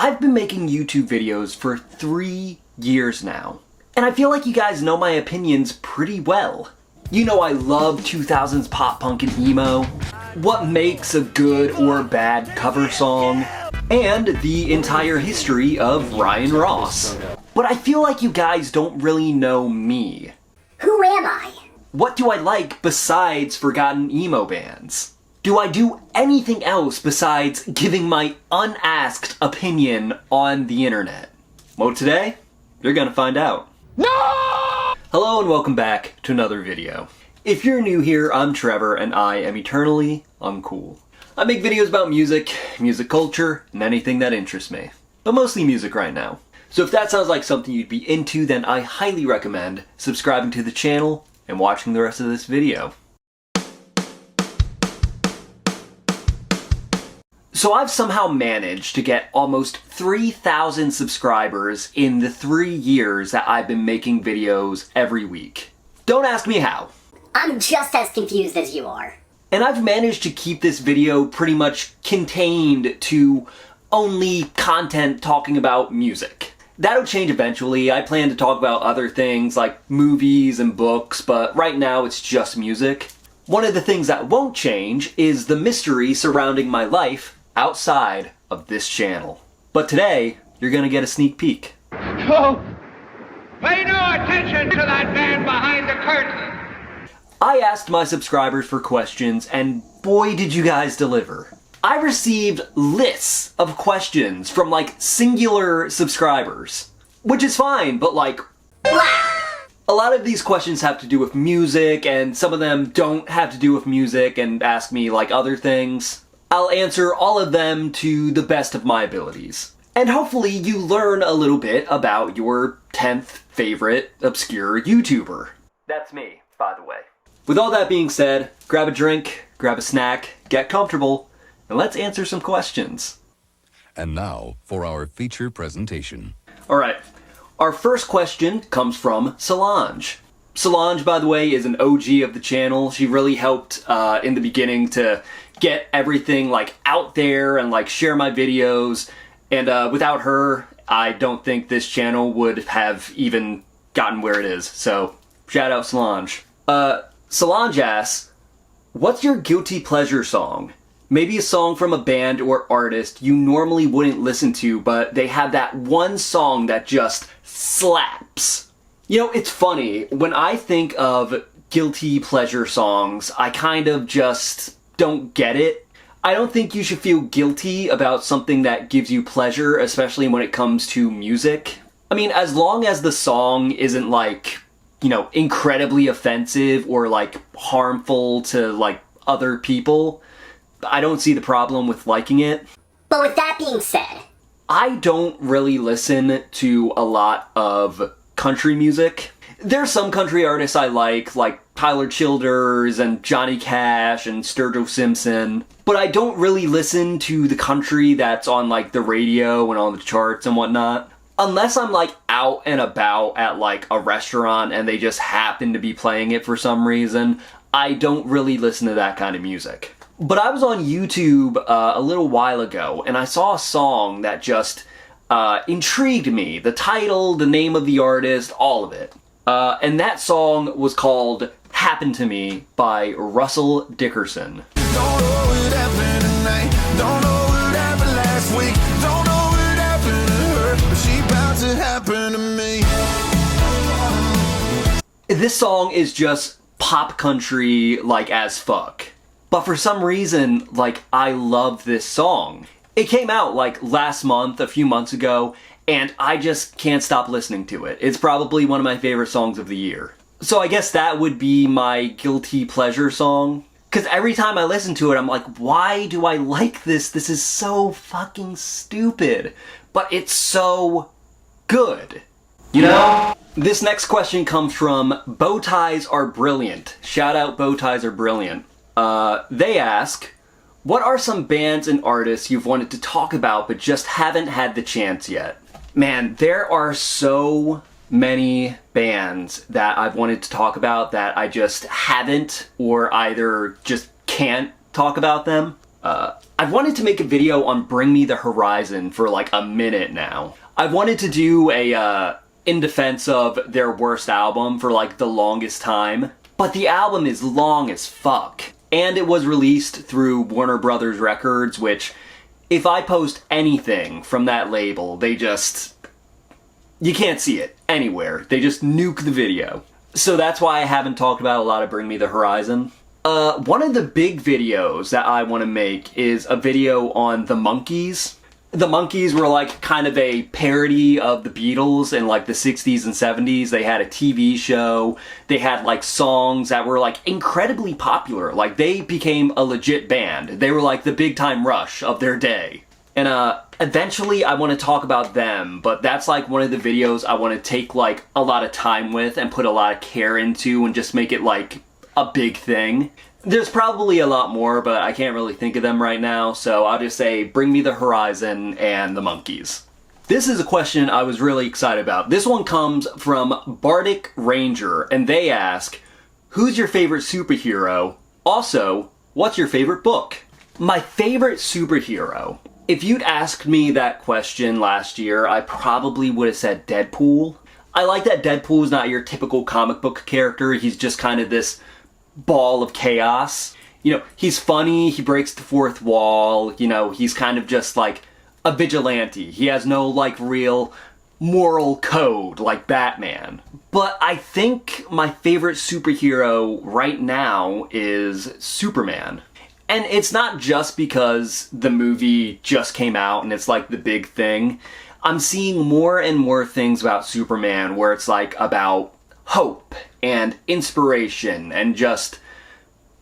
I've been making YouTube videos for 3 years now, and I feel like you guys know my opinions pretty well. You know I love 2000s pop punk and emo, what makes a good or bad cover song, and the entire history of Ryan Ross. But I feel like you guys don't really know me. Who am I? What do I like besides forgotten emo bands? Do I do anything else besides giving my unasked opinion on the internet? Well, today, you're gonna find out. No! Hello and welcome back to another video. If you're new here, I'm Trevor and I am eternally uncool. I make videos about music, music culture, and anything that interests me. But mostly music right now. So if that sounds like something you'd be into, then I highly recommend subscribing to the channel and watching the rest of this video. So I've somehow managed to get almost 3,000 subscribers in the 3 years that I've been making videos every week. Don't ask me how. I'm just as confused as you are. And I've managed to keep this video pretty much contained to only content talking about music. That'll change eventually. I plan to talk about other things like movies and books, but right now it's just music. One of the things that won't change is the mystery surrounding my life outside of this channel. But today, you're gonna get a sneak peek. Oh, pay no attention to that man behind the curtain. I asked my subscribers for questions, and boy did you guys deliver. I received lists of questions from like singular subscribers, which is fine, but like, a lot of these questions have to do with music, and some of them don't have to do with music and ask me like other things. I'll answer all of them to the best of my abilities. And hopefully you learn a little bit about your 10th favorite obscure YouTuber. That's me, by the way. With all that being said, grab a drink, grab a snack, get comfortable, and let's answer some questions. And now for our feature presentation. Alright, our first question comes from Solange. Solange, by the way, is an OG of the channel. She really helped in the beginning to get everything like out there and like share my videos. And without her, I don't think this channel would have even gotten where it is. So, shout out Solange. Solange asks, what's your guilty pleasure song? Maybe a song from a band or artist you normally wouldn't listen to, but they have that one song that just slaps. You know, it's funny, when I think of guilty pleasure songs, I kind of just don't get it. I don't think you should feel guilty about something that gives you pleasure, especially when it comes to music. I mean, as long as the song isn't like, you know, incredibly offensive or like harmful to like other people, I don't see the problem with liking it. But with that being said, I don't really listen to a lot of country music. There's some country artists I like Tyler Childers and Johnny Cash and Sturgill Simpson, but I don't really listen to the country that's on like the radio and on the charts and whatnot. Unless I'm like out and about at like a restaurant and they just happen to be playing it for some reason, I don't really listen to that kind of music. But I was on YouTube a little while ago and I saw a song that just intrigued me. The title, the name of the artist, all of it. And that song was called Happen to Me by Russell Dickerson. Don't know what happened tonight. Don't know what happened last week. Don't know what happened to her, but she about to happen to me. This song is just pop country like as fuck. But for some reason, like, I love this song. It came out like last month, a few months ago, and I just can't stop listening to it. It's probably one of my favorite songs of the year. So I guess that would be my guilty pleasure song. Because every time I listen to it, I'm like, why do I like this? This is so fucking stupid. But it's so good. You know? This next question comes from Bow Ties Are Brilliant. Shout out Bow Ties Are Brilliant. They ask, what are some bands and artists you've wanted to talk about but just haven't had the chance yet? Man, there are so many bands that I've wanted to talk about that I just haven't, or either just can't talk about them. I I've wanted to make a video on Bring Me the Horizon for like a minute now. I've wanted to do a, in defense of their worst album for like the longest time, but the album is long as fuck. And it was released through Warner Brothers Records, which, if I post anything from that label, they just... you can't see it anywhere. They just nuke the video. So that's why I haven't talked about a lot of Bring Me the Horizon. One of the big videos that I want to make is a video on the Monkees. The Monkees were like kind of a parody of the Beatles in like the 60s and 70s. They had a TV show. They had like songs that were like incredibly popular. Like they became a legit band. They were like the big time Rush of their day. And eventually I want to talk about them, but that's like one of the videos I want to take like a lot of time with and put a lot of care into and just make it like a big thing. There's probably a lot more, but I can't really think of them right now, so I'll just say Bring Me the Horizon and the Monkees. This is a question I was really excited about. This one comes from Bardic Ranger, and they ask, who's your favorite superhero? Also, what's your favorite book? My favorite superhero. If you'd asked me that question last year, I probably would have said Deadpool. I like that Deadpool is not your typical comic book character. He's just kind of this ball of chaos. You know, he's funny, he breaks the fourth wall, you know, he's kind of just like a vigilante. He has no like real moral code like Batman. But I think my favorite superhero right now is Superman. And it's not just because the movie just came out and it's like the big thing. I'm seeing more and more things about Superman where it's like about hope and inspiration and just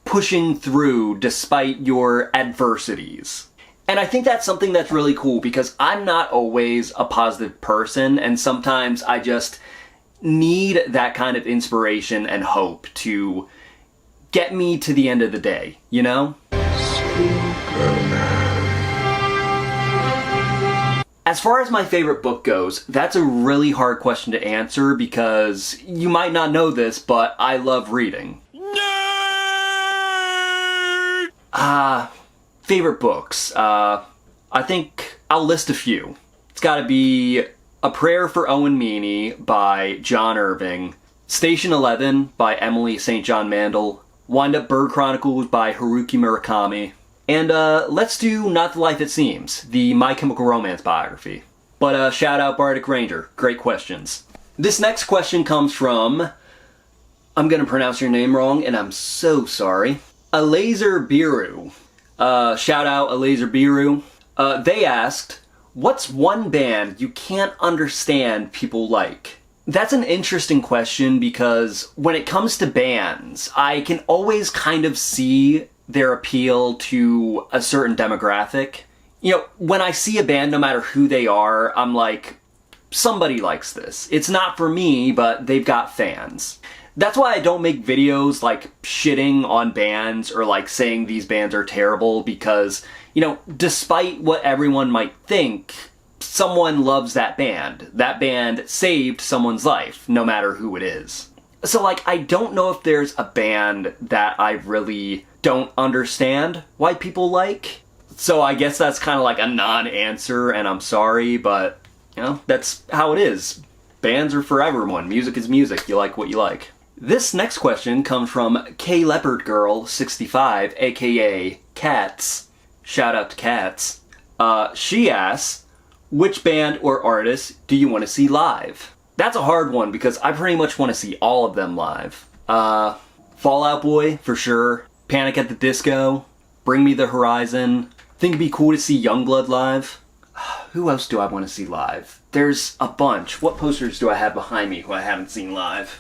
pushing through despite your adversities. And I think that's something that's really cool because I'm not always a positive person, and sometimes I just need that kind of inspiration and hope to get me to the end of the day, you know? As far as my favorite book goes, that's a really hard question to answer because you might not know this, but I love reading. Favorite books. I think I'll list a few. It's gotta be A Prayer for Owen Meany by John Irving, Station 11 by Emily St. John Mandel, Wind Up Bird Chronicles by Haruki Murakami, and let's do Not the Life It Seems, the My Chemical Romance biography. But shout out Bardic Ranger, great questions. This next question comes from, I'm gonna pronounce your name wrong and I'm so sorry, Alazer Biru. Shout out Alazer Biru. They asked, what's one band you can't understand people like? That's an interesting question because when it comes to bands, I can always kind of see their appeal to a certain demographic. You know, when I see a band, no matter who they are, I'm like, somebody likes this. It's not for me, but they've got fans. That's why I don't make videos like shitting on bands or like saying these bands are terrible because, you know, despite what everyone might think, someone loves that band. That band saved someone's life, no matter who it is. So like, I don't know if there's a band that I really don't understand why people like. So I guess that's kind of like a non-answer and I'm sorry, but, you know, that's how it is. Bands are for everyone. Music is music. You like what you like. This next question comes from K Leopard Girl 65, aka Cats. Shout out to Cats. She asks, which band or artist do you want to see live? That's a hard one because I pretty much want to see all of them live. Fall Out Boy, for sure. Panic at the Disco. Bring Me the Horizon. Think it'd be cool to see Youngblood live. Who else do I want to see live? There's a bunch. What posters do I have behind me who I haven't seen live?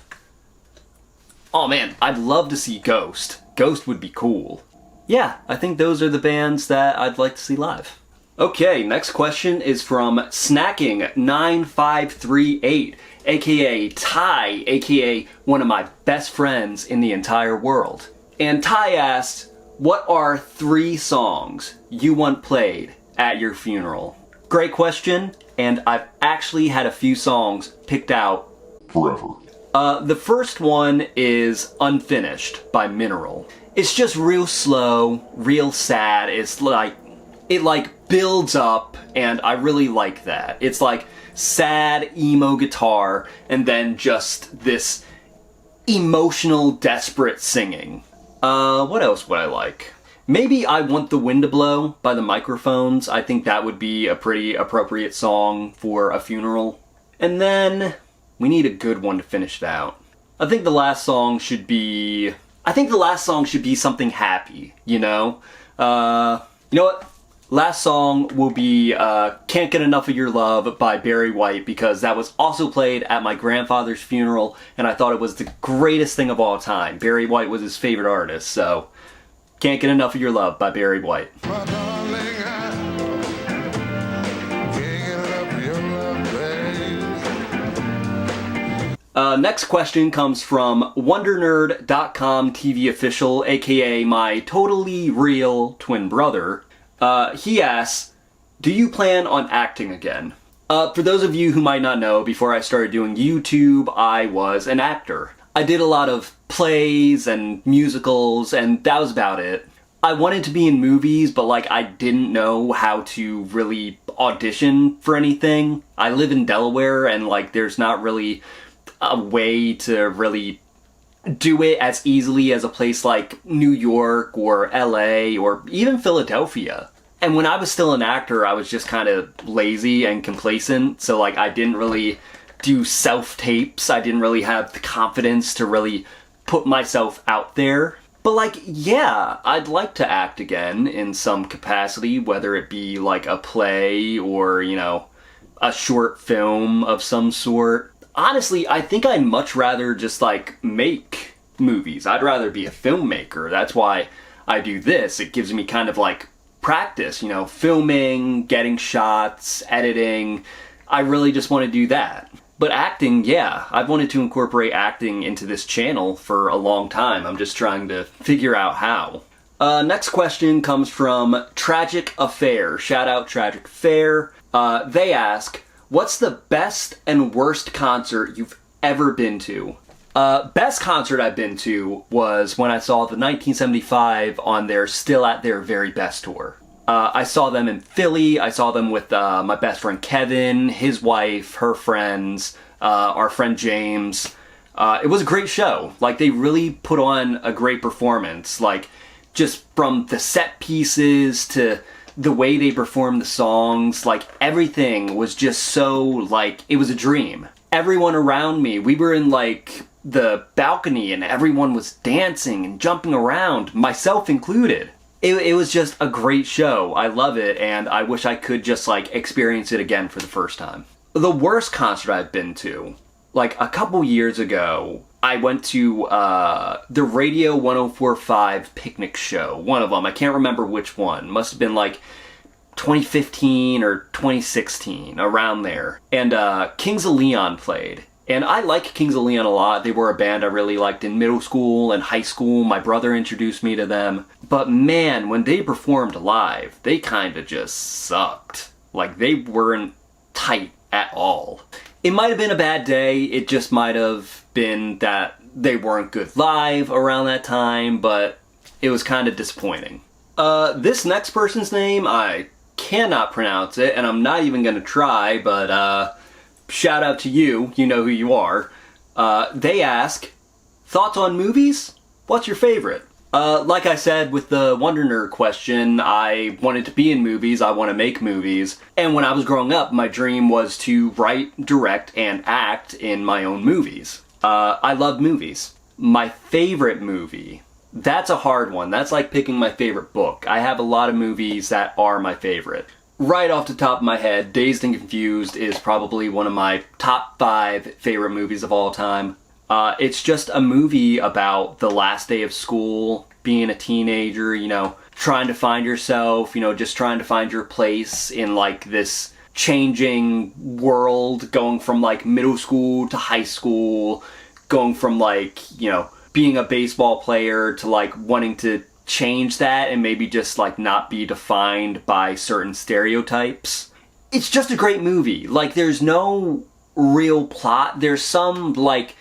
Oh man, I'd love to see Ghost. Ghost would be cool. Yeah, I think those are the bands that I'd like to see live. Okay, next question is from Snacking9538, aka Ty, aka one of my best friends in the entire world. And Ty asked, what are 3 songs you want played at your funeral? Great question, and I've actually had a few songs picked out forever. The first one is Unfinished by Mineral. It's just real slow, real sad. It's like It like builds up, and I really like that. It's like sad emo guitar and then just this emotional, desperate singing. What else would I like? Maybe I Want the Wind to Blow by the Microphones. I think that would be a pretty appropriate song for a funeral. And then we need a good one to finish it out. I think the last song should be something happy, you know? You know what? Last song will be Can't Get Enough of Your Love by Barry White, because that was also played at my grandfather's funeral, and I thought it was the greatest thing of all time. Barry White was his favorite artist, so Can't Get Enough of Your Love by Barry White. My darling, I can't get enough of your love, babe. Next question comes from WonderNerd.com TV official, aka my totally real twin brother. He asks, do you plan on acting again? For those of you who might not know, before I started doing YouTube, I was an actor. I did a lot of plays and musicals, and that was about it. I wanted to be in movies, but like I didn't know how to really audition for anything. I live in Delaware, and like there's not really a way to really do it as easily as a place like New York or LA or even Philadelphia. And when I was still an actor, I was just kind of lazy and complacent, so like I didn't really do self-tapes. I didn't really have the confidence to really put myself out there. But like, yeah, I'd like to act again in some capacity, whether it be like a play or, you know, a short film of some sort. Honestly, I think I'd much rather just like make movies. I'd rather be a filmmaker. That's why I do this. It gives me kind of like practice, you know, filming, getting shots, editing. I really just want to do that. But acting, yeah, I've wanted to incorporate acting into this channel for a long time. I'm just trying to figure out how. Next question comes from Tragic Affair. Shout out Tragic Affair. They ask, what's the best and worst concert you've ever been to? Best concert I've been to was when I saw the 1975 on their Still at Their Very Best tour. I saw them in Philly. I saw them with my best friend Kevin, his wife, her friends, our friend James. It was a great show. Like, they really put on a great performance. Like, just from the set pieces to the way they performed the songs, like, everything was just so, like, it was a dream. Everyone around me, we were in, like, the balcony and everyone was dancing and jumping around, myself included. It was just a great show. I love it, and I wish I could just, like, experience it again for the first time. The worst concert I've been to, like, a couple years ago, I went to the Radio 104.5 picnic show. One of them. I can't remember which one. Must have been, like, 2015 or 2016, around there. And Kings of Leon played. And I like Kings of Leon a lot. They were a band I really liked in middle school and high school. My brother introduced me to them. But man, when they performed live, they kind of just sucked. Like, they weren't tight at all. It might have been a bad day. It just might have been that they weren't good live around that time, but it was kind of disappointing. This next person's name, I cannot pronounce it, and I'm not even going to try, but shout out to you. You know who you are. They ask, thoughts on movies? What's your favorite? Like I said with the Wonder Nerd question, I wanted to be in movies, I want to make movies, and when I was growing up, my dream was to write, direct, and act in my own movies. I love movies. My favorite movie, that's a hard one. That's like picking my favorite book. I have a lot of movies that are my favorite. Right off the top of my head, Dazed and Confused is probably one of my top 5 favorite movies of all time. It's just a movie about the last day of school, being a teenager, you know, trying to find yourself, you know, just trying to find your place in, like, this changing world, going from, like, middle school to high school, going from, like, you know, being a baseball player to, like, wanting to change that and maybe just, like, not be defined by certain stereotypes. It's just a great movie. Like, there's no real plot. There's some, like,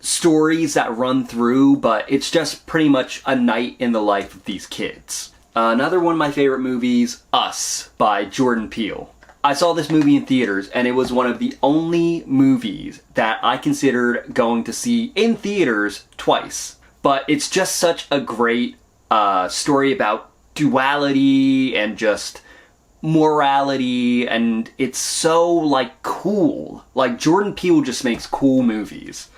stories that run through, but it's just pretty much a night in the life of these kids. Another one of my favorite movies, Us, by Jordan Peele. I saw this movie in theaters, and it was one of the only movies that I considered going to see in theaters twice. But it's just such a great story about duality and just morality, and it's so, like, cool. Like, Jordan Peele just makes cool movies.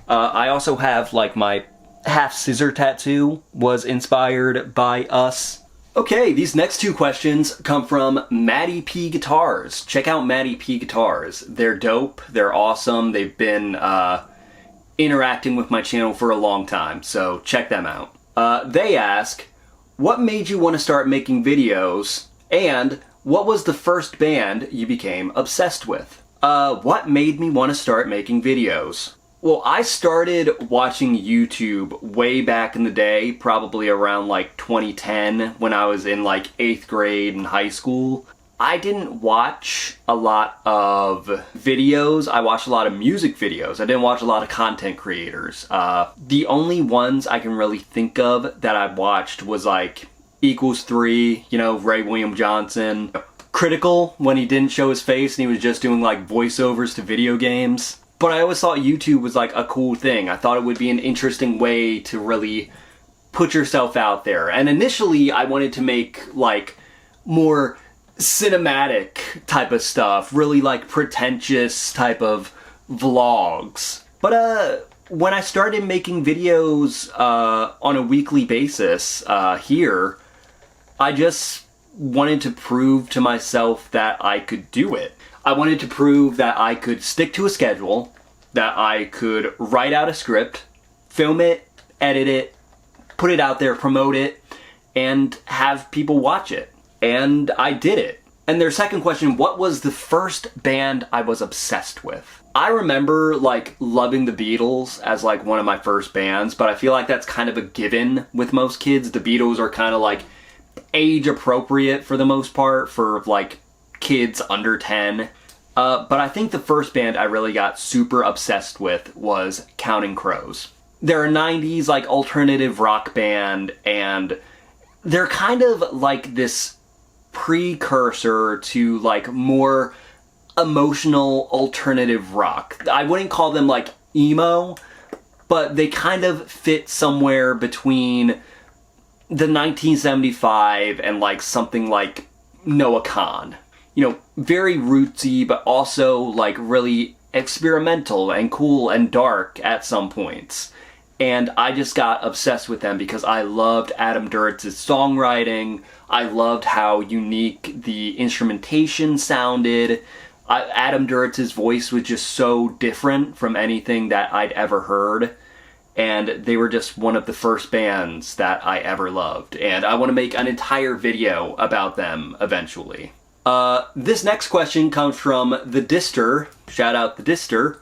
I also have, like, my half scissor tattoo was inspired by Us. Okay, these next two questions come from Maddie P Guitars. Check out Maddie P Guitars. They're dope, they're awesome, they've been interacting with my channel for a long time, so check them out. They ask, what made you want to start making videos, and what was the first band you became obsessed with? What made me want to start making videos? Well, I started watching YouTube way back in the day, probably around like 2010, when I was in like 8th grade in high school. I didn't watch a lot of videos. I watched a lot of music videos. I didn't watch a lot of content creators. The only ones I can really think of that I watched was like Equals3, you know, Ray William Johnson. Critical, when he didn't show his face and he was just doing like voiceovers to video games. But I always thought YouTube was like a cool thing. I thought it would be an interesting way to really put yourself out there. And initially I wanted to make like more cinematic type of stuff, really like pretentious type of vlogs. But when I started making videos on a weekly basis here, I just wanted to prove to myself that I could do it. I wanted to prove that I could stick to a schedule, that I could write out a script, film it, edit it, put it out there, promote it, and have people watch it. And I did it. And their second question, what was the first band I was obsessed with? I remember like loving the Beatles as like one of my first bands, but I feel like that's kind of a given with most kids. The Beatles are kind of like age appropriate for the most part for like kids under 10. But I think the first band I really got super obsessed with was Counting Crows. They're a 90s like alternative rock band, and they're kind of like this precursor to like more emotional alternative rock. I wouldn't call them like emo, but they kind of fit somewhere between the 1975 and like something like Noah Kahn. You know, very rootsy, but also like really experimental and cool and dark at some points. And I just got obsessed with them because I loved Adam Duritz's songwriting. I loved how unique the instrumentation sounded. Adam Duritz's voice was just so different from anything that I'd ever heard. And they were just one of the first bands that I ever loved. And I want to make an entire video about them eventually. This next question comes from the Dister. Shout out the Dister.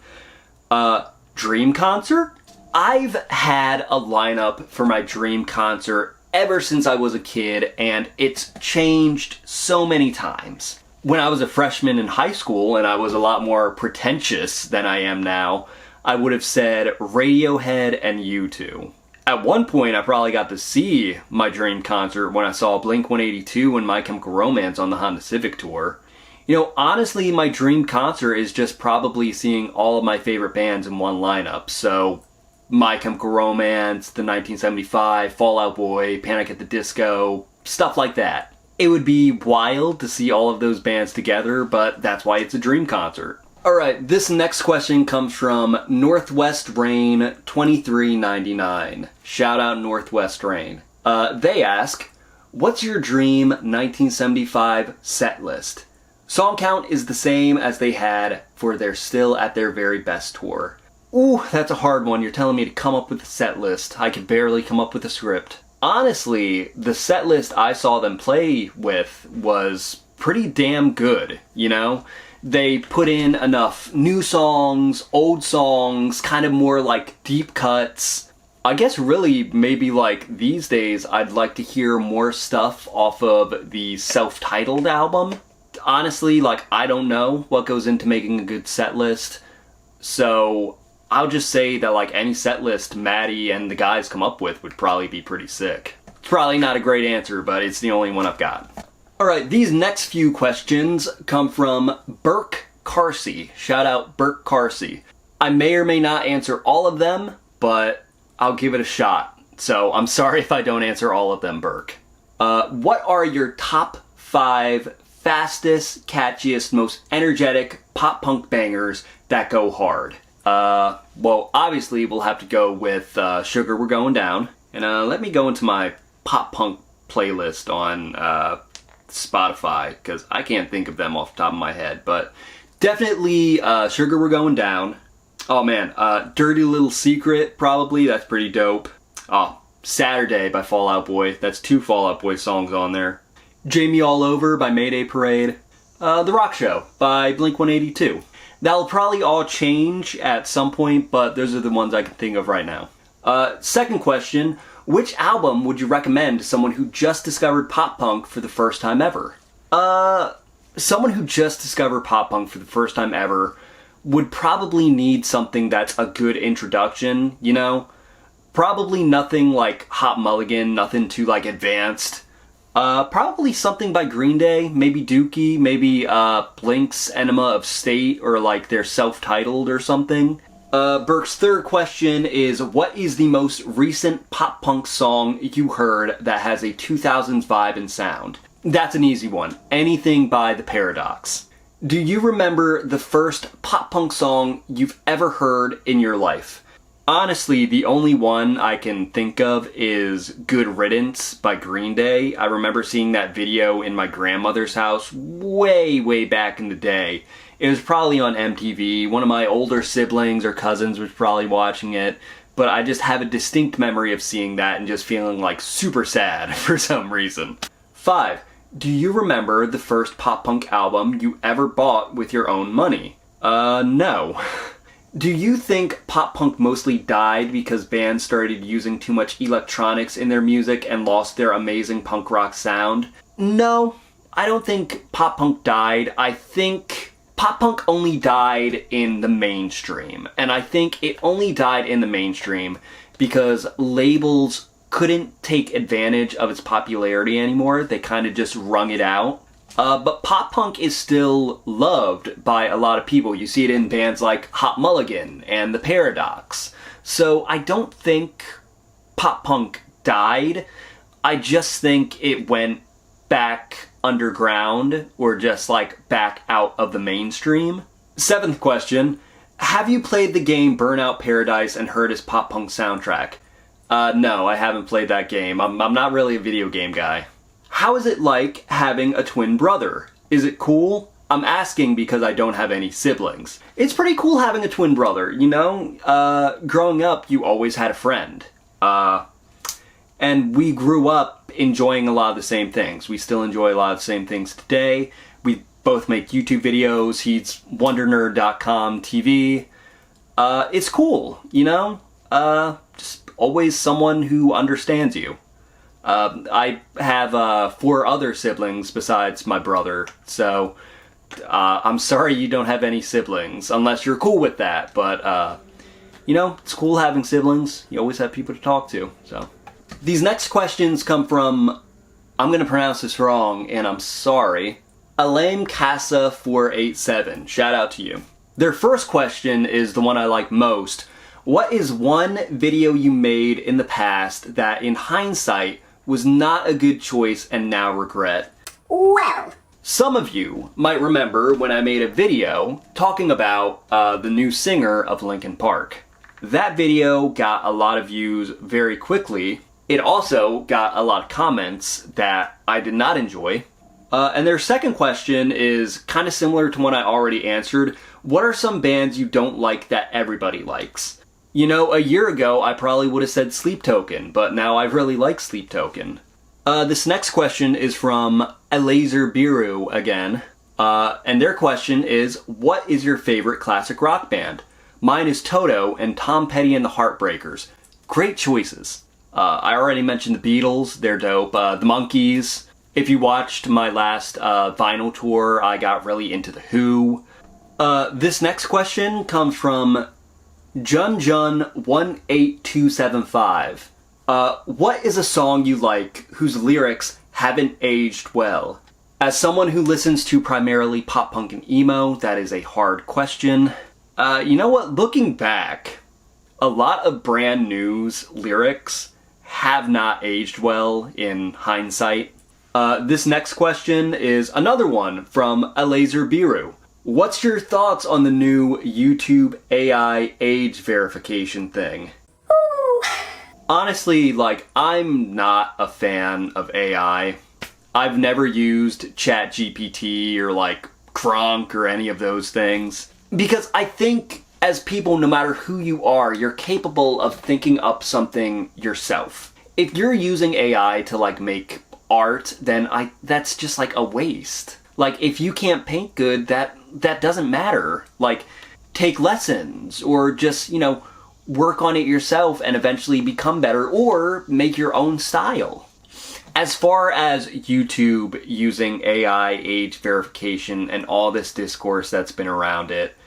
Dream concert? I've had a lineup for my dream concert ever since I was a kid, and it's changed so many times. When I was a freshman in high school and I was a lot more pretentious than I am now, I would have said Radiohead and U2. At one point, I probably got to see my dream concert when I saw Blink-182 and My Chemical Romance on the Honda Civic Tour. You know, honestly, my dream concert is just probably seeing all of my favorite bands in one lineup. So, My Chemical Romance, the 1975, Fall Out Boy, Panic at the Disco, stuff like that. It would be wild to see all of those bands together, but that's why it's a dream concert. Alright, this next question comes from Northwest Rain 2399. Shout out Northwest Rain. They ask, what's your dream 1975 set list? Song count is the same as they had for their Still at Their Very Best tour. Ooh, that's a hard one. You're telling me to come up with a set list. I could barely come up with a script. Honestly, the set list I saw them play with was pretty damn good, you know? They put in enough new songs, old songs, kind of more like deep cuts. I guess really maybe like these days I'd like to hear more stuff off of the self-titled album. Honestly, like I don't know what goes into making a good set list. So I'll just say that like any set list Maddie and the guys come up with would probably be pretty sick. It's probably not a great answer, but it's the only one I've got. Alright, these next few questions come from Burke Carsey. Shout out Burke Carsey. I may or may not answer all of them, but I'll give it a shot. So I'm sorry if I don't answer all of them, Burke. What are your top 5 fastest, catchiest, most energetic pop-punk bangers that go hard? Well, obviously we'll have to go with Sugar We're Going Down. And let me go into my pop-punk playlist on Spotify, because I can't think of them off the top of my head. But definitely Sugar We're Going Down. Oh man, Dirty Little Secret, probably. That's pretty dope. Oh, Saturday by Fall Out Boy. That's 2 Fall Out Boy songs on there. Jamie All Over by Mayday Parade. The Rock Show by Blink-182. That'll probably all change at some point, but those are the ones I can think of right now. Second question, which album would you recommend to someone who just discovered pop-punk for the first time ever? Someone who just discovered pop-punk for the first time ever would probably need something that's a good introduction, you know? Probably nothing like Hot Mulligan, nothing too like advanced. Probably something by Green Day, maybe Dookie, maybe Blink's Enema of State, or like their self-titled or something. Burke's third question is, what is the most recent pop-punk song you heard that has a 2000s vibe and sound? That's an easy one. Anything by The Paradox. Do you remember the first pop-punk song you've ever heard in your life? Honestly, the only one I can think of is Good Riddance by Green Day. I remember seeing that video in my grandmother's house way, way back in the day. It was probably on MTV. One of my older siblings or cousins was probably watching it, but I just have a distinct memory of seeing that and just feeling like super sad for some reason. 5. Do you remember the first pop-punk album you ever bought with your own money? No. Do you think pop-punk mostly died because bands started using too much electronics in their music and lost their amazing punk rock sound? No, I don't think pop-punk died. I think pop-punk only died in the mainstream. And I think it only died in the mainstream because labels couldn't take advantage of its popularity anymore. They kind of just wrung it out. But pop-punk is still loved by a lot of people. You see it in bands like Hot Mulligan and The Paradox. So I don't think pop-punk died. I just think it went back underground, or just like back out of the mainstream. 7th question, have you played the game Burnout Paradise and heard its pop-punk soundtrack? No, I haven't played that game. I'm not really a video game guy. How is it like having a twin brother? Is it cool? I'm asking because I don't have any siblings. It's pretty cool having a twin brother, you know? Growing up, you always had a friend. And we grew up enjoying a lot of the same things. We still enjoy a lot of the same things today. We both make YouTube videos. He's WonderNerd.com TV. It's cool, you know? Just always someone who understands you. I have 4 other siblings besides my brother, so I'm sorry you don't have any siblings, unless you're cool with that, but you know, it's cool having siblings. You always have people to talk to, so. These next questions come from, I'm gonna pronounce this wrong, and I'm sorry, Alaim Casa 487. Shout out to you. Their first question is the one I like most. What is one video you made in the past that, in hindsight, was not a good choice and now regret? Well, some of you might remember when I made a video talking about the new singer of Linkin Park. That video got a lot of views very quickly. It also got a lot of comments that I did not enjoy. And their second question is kind of similar to one I already answered. What are some bands you don't like that everybody likes? You know, a year ago, I probably would have said Sleep Token, but now I really like Sleep Token. This next question is from Elazer Biru again. And their question is, what is your favorite classic rock band? Mine is Toto and Tom Petty and the Heartbreakers. Great choices. I already mentioned the Beatles, they're dope. The Monkees. If you watched my last vinyl tour, I got really into The Who. This next question comes from Jun John18275. What is a song you like whose lyrics haven't aged well? As someone who listens to primarily pop punk and emo, that is a hard question. You know what? Looking back, a lot of Brand New's lyrics have not aged well in hindsight. This next question is another one from Alazer Biru. What's your thoughts on the new YouTube AI age verification thing? Ooh. Honestly, like, I'm not a fan of AI. I've never used ChatGPT or like Kronk or any of those things. Because I think as people, no matter who you are, you're capable of thinking up something yourself. If you're using AI to like make art, then that's just like a waste. Like, if you can't paint good, that doesn't matter. Like, take lessons or just, you know, work on it yourself and eventually become better or make your own style. As far as YouTube using AI age verification and all this discourse that's been around it,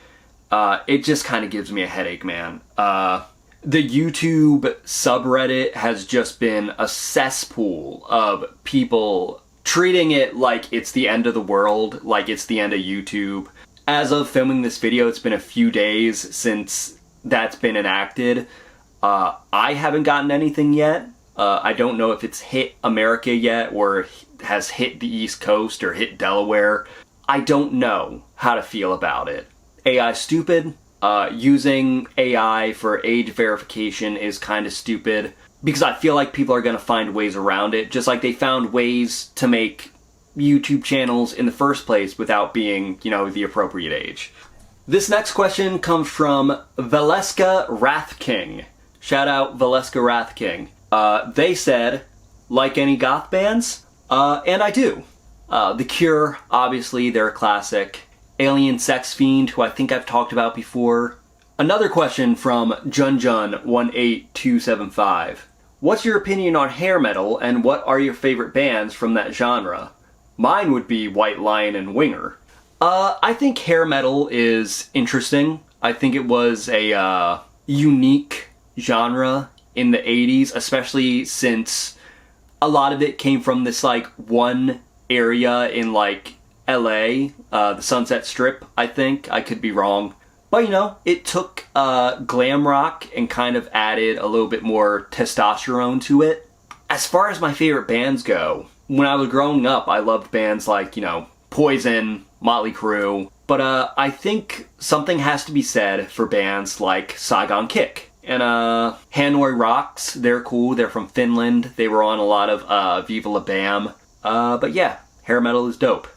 it just kind of gives me a headache, man. The YouTube subreddit has just been a cesspool of people treating it like it's the end of the world, like it's the end of YouTube. As of filming this video, it's been a few days since that's been enacted. I haven't gotten anything yet. I don't know if it's hit America yet or has hit the East Coast or hit Delaware. I don't know how to feel about it. AI stupid. Using AI for age verification is kind of stupid because I feel like people are going to find ways around it, just like they found ways to make YouTube channels in the first place without being, you know, the appropriate age. This next question comes from Valeska Wrathking. Shout out Valeska Wrathking. They said, like any goth bands? And I do. The Cure, obviously, they're a classic. Alien Sex Fiend, who I think I've talked about before. Another question from Jun John18275. What's your opinion on hair metal, and what are your favorite bands from that genre? Mine would be White Lion and Winger. I think hair metal is interesting. I think it was a unique genre in the 80s, especially since a lot of it came from this like one area in like LA, the Sunset Strip, I think. I could be wrong. But, you know, it took glam rock and kind of added a little bit more testosterone to it. As far as my favorite bands go, when I was growing up, I loved bands like, you know, Poison, Motley Crue. But I think something has to be said for bands like Saigon Kick. And Hanoi Rocks, they're cool. They're from Finland. They were on a lot of Viva La Bam. But yeah, hair metal is dope.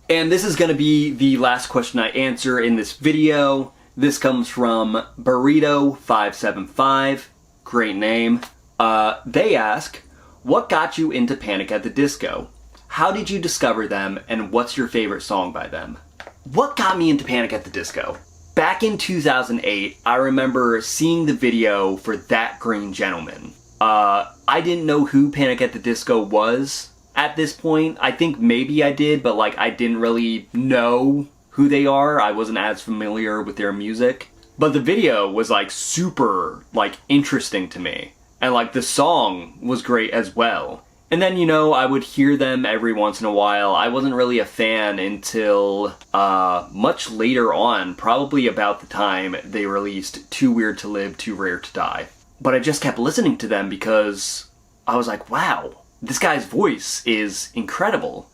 And this is going to be the last question I answer in this video. This comes from Burrito575. Great name. They ask, what got you into Panic at the Disco? How did you discover them, and what's your favorite song by them? What got me into Panic at the Disco? Back in 2008, I remember seeing the video for That Green Gentleman. I didn't know who Panic at the Disco was at this point. I think maybe I did, but like I didn't really know who they are. I wasn't as familiar with their music. But the video was like super like interesting to me. And like the song was great as well. And then, you know, I would hear them every once in a while. I wasn't really a fan until much later on, probably about the time they released Too Weird to Live, Too Rare to Die. But I just kept listening to them because I was like, wow, this guy's voice is incredible.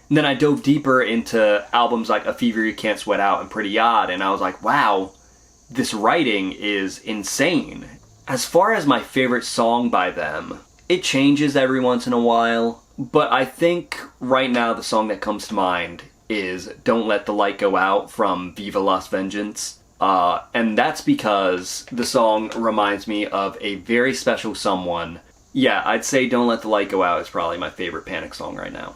And then I dove deeper into albums like A Fever You Can't Sweat Out and Pretty Odd, and I was like, wow, this writing is insane. As far as my favorite song by them, it changes every once in a while, but I think right now the song that comes to mind is Don't Let the Light Go Out from Viva Las Vengeance. And that's because the song reminds me of a very special someone. Yeah, I'd say Don't Let the Light Go Out is probably my favorite Panic song right now.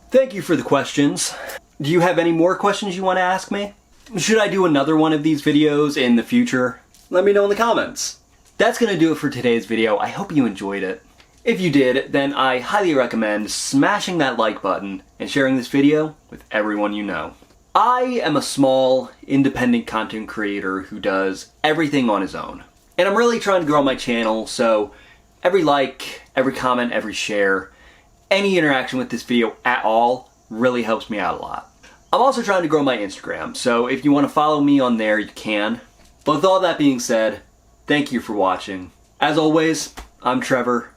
Thank you for the questions. Do you have any more questions you want to ask me? Should I do another one of these videos in the future? Let me know in the comments. That's gonna do it for today's video. I hope you enjoyed it. If you did, then I highly recommend smashing that like button and sharing this video with everyone you know. I am a small, independent content creator who does everything on his own. And I'm really trying to grow my channel, so Every like, every comment, every share, any interaction with this video at all really helps me out a lot. I'm also trying to grow my Instagram, so if you want to follow me on there, you can. But with all that being said, thank you for watching. As always, I'm Trevor.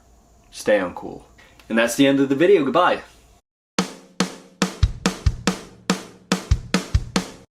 Stay uncool. And that's the end of the video. Goodbye.